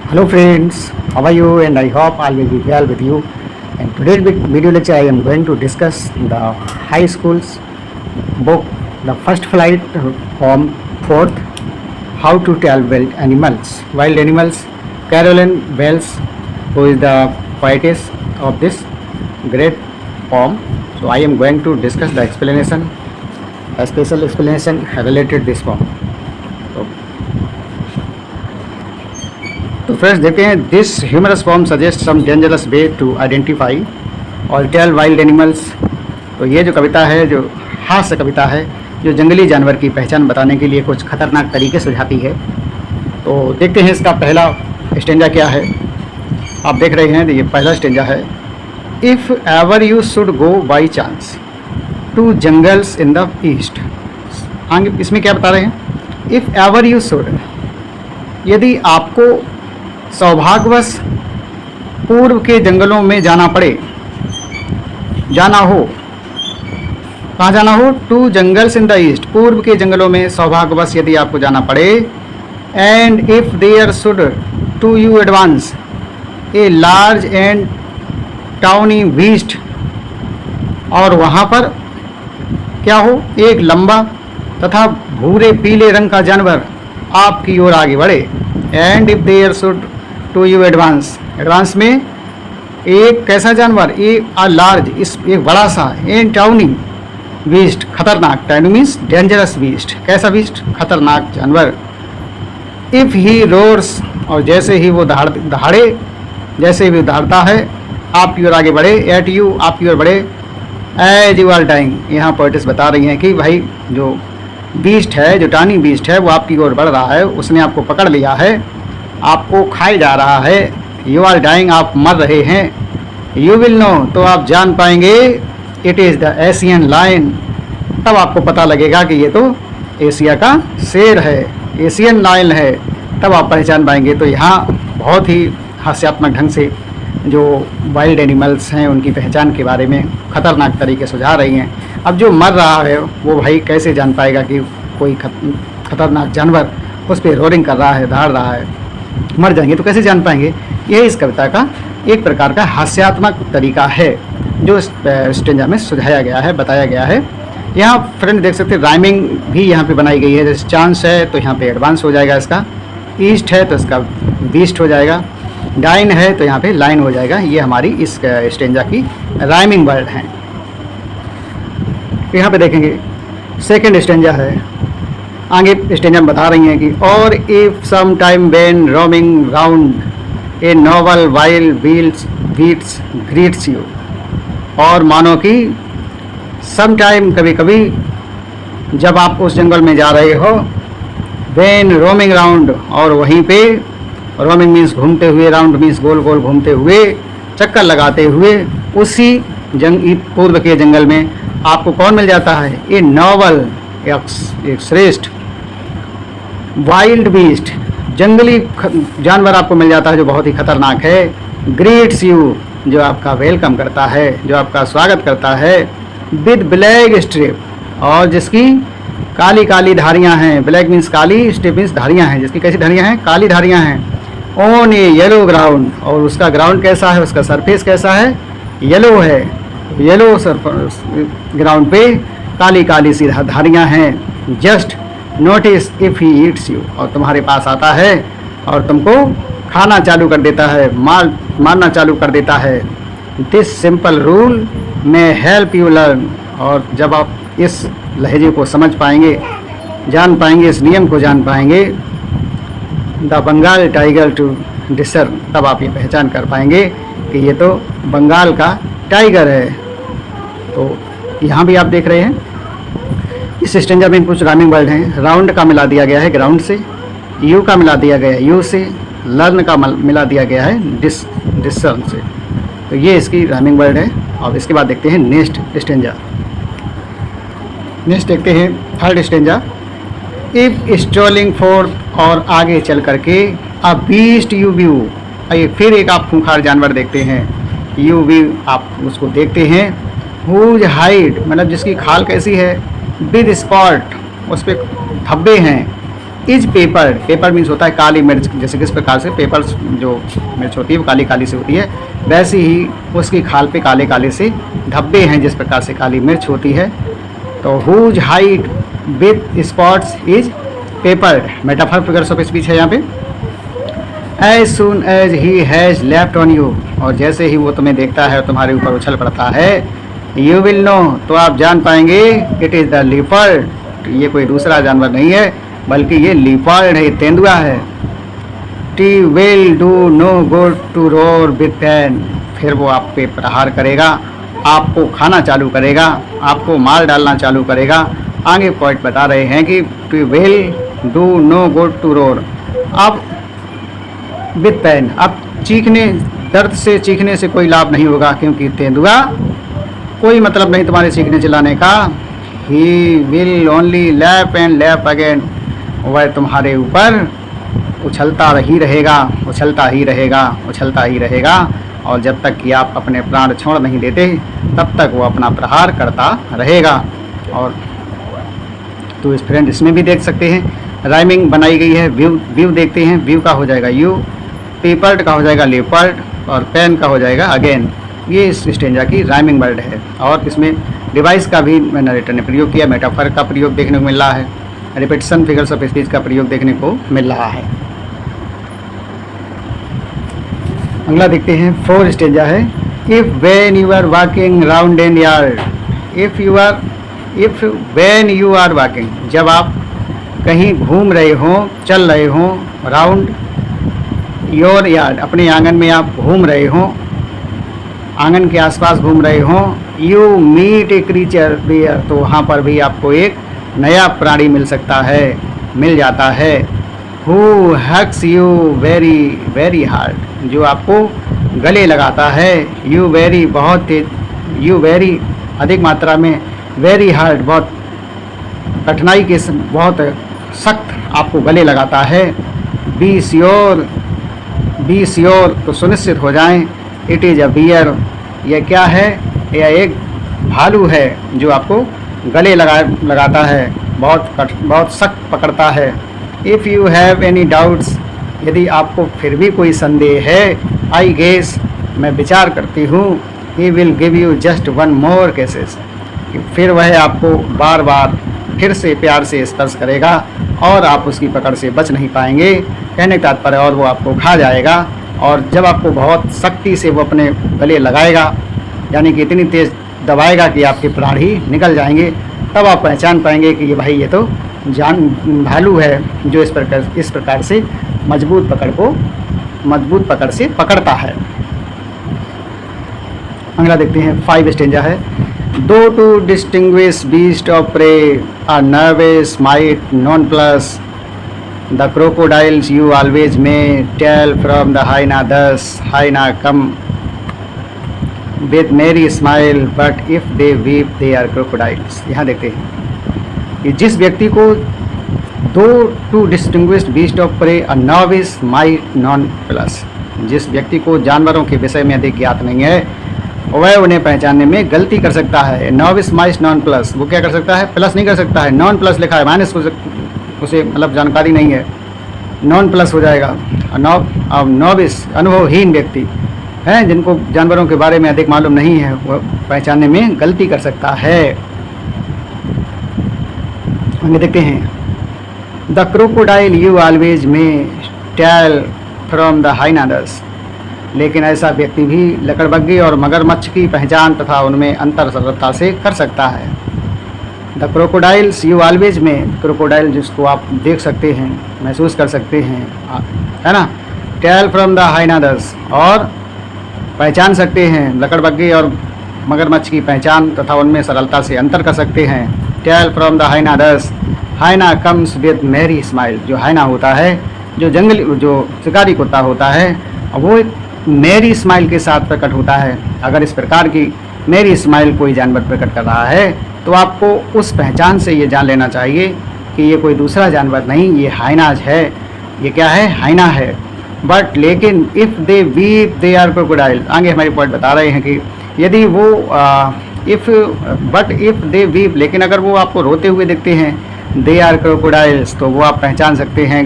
Hello friends, how are you? And I hope all will be well with you. And today's video lecture I am going to discuss the high school's book, The First Flight from Fourth, How to Tell Wild Animals, Carolyn Wells, who is the poetess of this great poem. So I am going to discuss the explanation, a special explanation related to this poem. तो friends देखते हैं, this humorous form suggest some dangerous way to identify और tell wild animals. तो ये जो कविता है, जो हास्य कविता है, जो जंगली जानवर की पहचान बताने के लिए कुछ खतरनाक तरीके सुझाती है। तो देखते हैं इसका पहला स्टेंजा क्या है। आप देख रहे हैं, ये पहला स्टेंजा है। If ever you should go by chance to jungles in the east. आगे इसमें क्या बता रहे हैं? इफ़ एवर यू शुड, यदि आपको सौभाग्यवश पूर्व के जंगलों में जाना हो। कहाँ जाना हो? To jungles in the east, पूर्व के जंगलों में सौभाग्यवश यदि आपको जाना पड़े। And if there should to you advance a large and tawny beast, और वहाँ पर क्या हो? एक लंबा तथा भूरे पीले रंग का जानवर आपकी ओर आगे बढ़े। And if there should to you advance में एक कैसा जानवर? एक लार्ज, इस एक बड़ा सा, एंड टाउनी बीस्ट, खतरनाक। Tawny means dangerous beast. कैसा बीस्ट? खतरनाक जानवर। इफ़ ही रोर्स, और जैसे ही वो दहाड़े, जैसे भी दहाड़ता है, आप की ओर आगे बढ़े। एट यू, आपकी ओर बढ़े। एज यू आर डाइंग, यहाँ पोएटिस बता रही हैं कि भाई जो बीस्ट है, जो टानी बीस्ट है, वो आपकी ओर बढ़ रहा है, उसने आपको पकड़ लिया है, आपको खाए जा रहा है। यू आर डाइंग, आप मर रहे हैं। यू विल नो, तो आप जान पाएंगे, it is the Asian lion, तब आपको पता लगेगा कि ये तो एशिया का शेर है, एशियन लायन है, तब आप पहचान पाएंगे। तो यहाँ बहुत ही हास्यात्मक ढंग से जो वाइल्ड एनिमल्स हैं उनकी पहचान के बारे में खतरनाक तरीके सुझा रही हैं। अब जो मर रहा है वो भाई कैसे जान पाएगा कि कोई खतरनाक जानवर उस पर रोरिंग कर रहा है, दहाड़ रहा है? मर जाएंगे तो कैसे जान पाएंगे? यह इस कविता का एक प्रकार का हास्यात्मक तरीका है जो स्टेंजा में सुझाया गया है, बताया गया है। यहाँ फ्रेंड देख सकते हैं, राइमिंग भी यहाँ पे बनाई गई है। जैसे चांस है तो यहाँ पे एडवांस हो जाएगा इसका, ईस्ट है तो इसका बीस्ट हो जाएगा, डाइन है तो यहाँ पे लाइन हो जाएगा। ये हमारी इस स्टेंजा की राइमिंग वर्ड हैं। यहाँ पे देखेंगे सेकेंड स्टेंजा है। आगे स्टेंजा में बता रही हैं कि और if some time when roaming round a noble wild beats greets you, और मानो कि सम टाइम, कभी कभी, जब आप उस जंगल में जा रहे हो, व्हेन रोमिंग राउंड, और वहीं पे रोमिंग मीन्स घूमते हुए, राउंड मीन्स गोल गोल घूमते हुए, चक्कर लगाते हुए, उसी पूर्व के जंगल में आपको कौन मिल जाता है? ए नोबल, एक श्रेष्ठ वाइल्ड बीस्ट, जंगली जानवर आपको मिल जाता है जो बहुत ही खतरनाक है। ग्रीट्स यू, जो आपका वेलकम करता है, जो आपका स्वागत करता है। विद ब्लैक स्ट्रिप, और जिसकी काली काली धारियां हैं। ब्लैक मीन्स काली, स्ट्रिप मीन्स धारियां हैं, जिसकी कैसी धारियां हैं? काली धारियां हैं। ऑन ए येलो ग्राउंड, और उसका ग्राउंड कैसा है? उसका सरफेस कैसा है? येलो है। येलो ग्राउंड पे काली काली सी धारियां हैं। Just notice if he eats you, और तुम्हारे पास आता है और तुमको खाना चालू कर देता है, मारना चालू कर देता है। दिस सिंपल रूल में हेल्प यू लर्न, और जब आप इस लहजे को समझ पाएंगे, जान पाएंगे, इस नियम को जान पाएंगे, the Bengal tiger to discern, तब आप ये पहचान कर पाएंगे कि ये तो बंगाल का टाइगर है। तो यहाँ भी आप देख रहे हैं इस स्टेंजा में कुछ राइमिंग वर्ड हैं। राउंड का मिला दिया गया है ग्राउंड से, यू का मिला दिया गया है यू से, लर्न का मिला दिया गया है डिसर्न से। तो ये इसकी राइमिंग वर्ड है। और इसके बाद देखते हैं नेक्स्ट स्टेंजा। नेक्स्ट देखते हैं third stanza. If strolling fourth, और आगे चल करके, अ बीस्ट यू व्यू, फिर एक आप खूंखार जानवर देखते हैं। यू व्यू, आप उसको देखते हैं। हुज हाइड, मतलब जिसकी खाल कैसी है? विद स्पॉट, उस पर धब्बे हैं। इज पेपर, पेपर मीन्स होता है काली मिर्च, जैसे किस प्रकार से पेपर जो मिर्च होती है वो काली काली से होती है, वैसे ही उसकी खाल पे काले काले से धब्बे हैं जिस प्रकार से काली मिर्च होती है। तो whose hide with spots is peppered, metaphor figures of speech है यहाँ पे। As soon as he has left on you, और जैसे ही वो तुम्हें देखता है और तुम्हारे ऊपर उछल पड़ता है, यू विल नो, तो आप जान पाएंगे, इट इज़ द लीपर्ड, ये कोई दूसरा जानवर नहीं है बल्कि ये लीपर्ड है, तेंदुआ है। It will do no good to roar with pain, फिर वो आप पे प्रहार करेगा, आपको खाना चालू करेगा, आपको मार डालना चालू करेगा। आगे पॉइंट बता रहे हैं कि it will do no good to roar, अब विथ पेन, अब चीखने, दर्द से चीखने से कोई लाभ नहीं होगा, क्योंकि तेंदुआ कोई मतलब नहीं तुम्हारे चीखने चिल्लाने का। He will only lap and lap again, वह तुम्हारे ऊपर उछलता ही रहेगा, उछलता ही रहेगा, उछलता ही रहेगा, और जब तक कि आप अपने प्राण छोड़ नहीं देते तब तक वो अपना प्रहार करता रहेगा। और तो इस फ्रेंड इसमें भी देख सकते हैं राइमिंग बनाई गई है। व्यू, व्यू देखते हैं, व्यू का हो जाएगा यू, पेपर्ड का हो जाएगा लेपर्ड, और पेन का हो जाएगा अगेन। ये इस स्टेंजा की राइमिंग वर्ड है। और इसमें डिवाइस का भी नरेटर ने प्रयोग किया, मेटाफर का प्रयोग देखने को मिल रहा है, रिपीटिशन फिगर्स ऑफ स्पीच का प्रयोग देखने को मिल रहा है। अगला देखते हैं, 4 स्टेंजा है। If when you are walking round an yard, if when you are walking, जब आप कहीं घूम रहे हों, चल रहे हों, राउंड योर यार्ड, अपने आंगन में आप घूम रहे हों, आंगन के आसपास घूम रहे हों, you meet a creature there, तो वहाँ पर भी आपको एक नया प्राणी मिल सकता है, मिल जाता है। Who hugs you very very hard, जो आपको गले लगाता है। यू वेरी बहुत तेज, यू वेरी अधिक मात्रा में, वेरी हार्ड बहुत कठिनाई के बहुत सख्त आपको गले लगाता है। बी श्योर, बी श्योर तो सुनिश्चित हो जाएं। इट इज़ अ बियर, यह क्या है, यह एक भालू है जो आपको गले लगाता है, बहुत सख्त पकड़ता है। If you have any doubts, यदि आपको फिर भी कोई संदेह है, आई गेस, मैं विचार करती हूँ, he will give you just one more cases, फिर वह आपको बार बार फिर से प्यार से स्पर्श करेगा और आप उसकी पकड़ से बच नहीं पाएंगे, कहने का तात्पर्य, और वो आपको खा जाएगा। और जब आपको बहुत सख्ती से वो अपने गले लगाएगा, यानी कि इतनी तेज़ दबाएगा कि आपके प्राण ही निकल जाएंगे, तब आप पहचान पाएंगे कि ये भाई ये तो भालू है जो इस प्रकार से मजबूत पकड़ से पकड़ता है। अगला देखते हैं, 5 स्टेंजा है। दो to distinguish beast of prey are nervous might nonplus the crocodiles you always may tell from the hyena thus hyena come with merry smile but if they weep they are crocodiles. यहाँ देखते हैं कि जिस व्यक्ति को दो to distinguished beast of prey a novice might nonplus, जिस व्यक्ति को जानवरों के विषय में अधिक ज्ञात नहीं है, वह उन्हें पहचानने में गलती कर सकता है। नॉविस माइट नॉन प्लस, वो क्या कर सकता है, प्लस नहीं कर सकता है, नॉन प्लस लिखा है, माइनस उसे मतलब जानकारी नहीं है, नॉन प्लस हो जाएगा। अब नॉविस अनुभवहीन व्यक्ति हैं जिनको जानवरों के बारे में अधिक मालूम नहीं है, वह पहचानने में गलती कर सकता है। आगे देखते हैं, the crocodile you always may tell from the हाइनाडस, लेकिन ऐसा व्यक्ति भी लकड़बग्घे और मगरमच्छ की पहचान तथा उनमें अंतर सरलता से कर सकता है। द क्रोकोडाइल्स यू ऑलवेज में, क्रोकोडाइल जिसको आप देख सकते हैं, महसूस कर सकते हैं, है ना, टेल फ्रॉम द हाइनाडस, और पहचान सकते हैं, लकड़बग्घे और मगरमच्छ की पहचान तथा उनमें सरलता से अंतर कर सकते हैं। Tell from the hyenas, hyena comes with merry smile, जो हाइना होता है, जो जो शिकारी कुत्ता होता है, वो एक मेरी स्माइल के साथ प्रकट होता है। अगर इस प्रकार की मेरी स्माइल कोई जानवर प्रकट कर रहा है तो आपको उस पहचान से ये जान लेना चाहिए कि ये कोई दूसरा जानवर नहीं, ये हाइनाज है। ये क्या है, हाइना है। बट लेकिन if they weep they are crocodile, आगे हमारे पॉइंट बता रहे हैं कि यदि वो इफ़ दे वीप, लेकिन अगर वो आपको रोते हुए दिखते हैं दे आर क्रोकोडाइल्स, तो वो आप पहचान सकते हैं,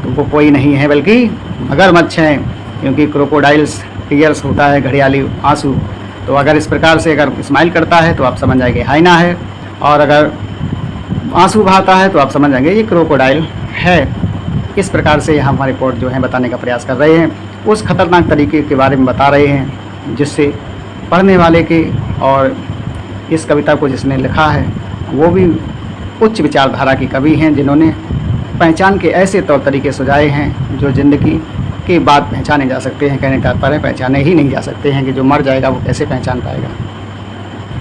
तो वो कोई नहीं है बल्कि मगरमच्छ हैं, क्योंकि क्रोकोडाइल्स टीयर्स होता है घड़ियाली आंसू। तो अगर इस प्रकार से अगर स्माइल करता है तो आप समझ जाएंगे हाइना है, और अगर आंसू बहाता है तो आप समझ जाएंगे ये क्रोकोडाइल है। इस प्रकार से हम हमारी रिपोर्ट जो है बताने का प्रयास कर रहे हैं, उस खतरनाक तरीके के बारे में बता रहे हैं जिससे पढ़ने वाले के और इस कविता को जिसने लिखा है वो भी उच्च विचारधारा की कवि हैं, जिन्होंने पहचान के ऐसे तौर तरीके सुझाए हैं जो ज़िंदगी के बाद पहचाने जा सकते हैं। कहने का तात्पर्य पहचाने ही नहीं जा सकते हैं कि जो मर जाएगा वो कैसे पहचान पाएगा।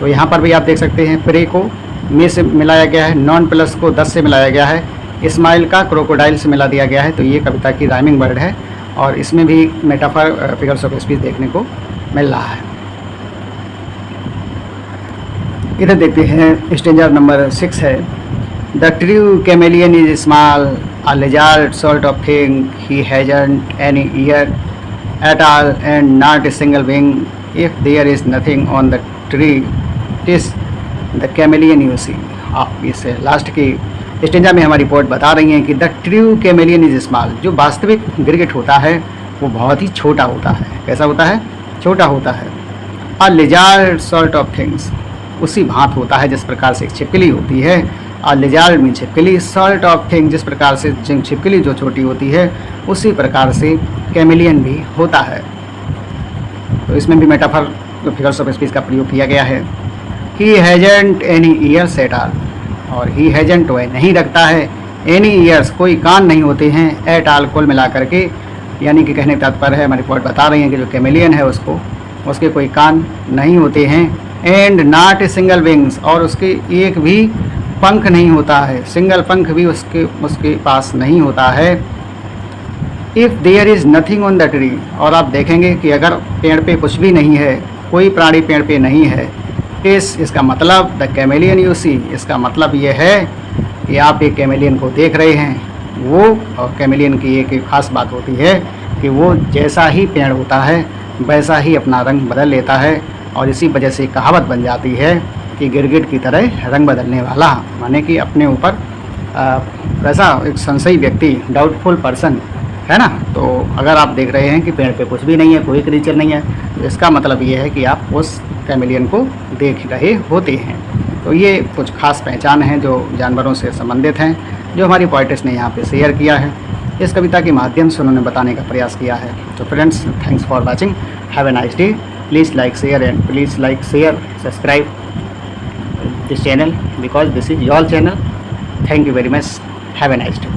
तो यहाँ पर भी आप देख सकते हैं, प्रे को में से मिलाया गया है, नॉन प्लस को 10 से मिलाया गया है, इस्माइल का क्रोकोडाइल से मिला दिया गया है। तो ये कविता की राइमिंग वर्ड है और इसमें भी मेटाफर फिगर्स ऑफ स्पीच देखने को मिल रहा है। इधर देखते हैं स्टेंजर नंबर 6 है, the true chameleon is small, a lizard sort of thing, he hasn't any ear at all and not a single wing. If there is nothing on the tree, it is the chameleon you see. आप इस last की stanza में हमारी report बता रही हैं कि the true chameleon is small, जो वास्तविक गिरगिट होता है वो बहुत ही छोटा होता है। कैसा होता है? छोटा होता है। a lizard sort of things, उसी भांत होता है जिस प्रकार से एक छिपकली होती है। और लिजार्ड में छिपकली, सॉर्ट ऑफ थिंग, जिस प्रकार से छिपकली जो छोटी होती है उसी प्रकार से कैमिलियन भी होता है। तो इसमें भी मेटाफर फिगर्स ऑफ स्पीच का प्रयोग किया गया है। He hasn't any years at all, और ही हैजेंट वह नहीं रखता है, एनी ईयर्स कोई कान नहीं होते हैं, एट ऑल कुल मिला करके, यानी कि कहने का तात्पर्य है हमारी रिपोर्ट बता रही है कि जो कैमिलियन है उसके कोई कान नहीं होते हैं। And not a single wings, और उसके एक भी पंख नहीं होता है, सिंगल पंख भी उसके पास नहीं होता है। If there is nothing on the tree, और आप देखेंगे कि अगर पेड़ पे कुछ भी नहीं है, कोई प्राणी पेड़ पे नहीं है, इसका मतलब द कैमेलियन यू सी, इसका मतलब ये है कि आप एक कैमेलियन को देख रहे हैं। वो और कैमेलियन की एक खास बात होती है कि वो जैसा ही पेड़ होता है वैसा ही अपना रंग बदल लेता है, और इसी वजह से कहावत बन जाती है कि गिरगिट की तरह रंग बदलने वाला, माने कि अपने ऊपर वैसा एक संशयी व्यक्ति, डाउटफुल पर्सन है ना। तो अगर आप देख रहे हैं कि पेड़ पे कुछ भी नहीं है, कोई क्रीचर नहीं है, तो इसका मतलब ये है कि आप उस कैमेलियन को देख रहे होते हैं। तो ये कुछ खास पहचान हैं जो जानवरों से संबंधित हैं, जो हमारी पोएटिस ने यहाँ पे शेयर किया है। इस कविता के माध्यम से उन्होंने बताने का प्रयास किया है। तो friends, thanks for watching, have a nice day, please like share and please like share subscribe this channel because this is your channel. Thank you very much. Have a nice day.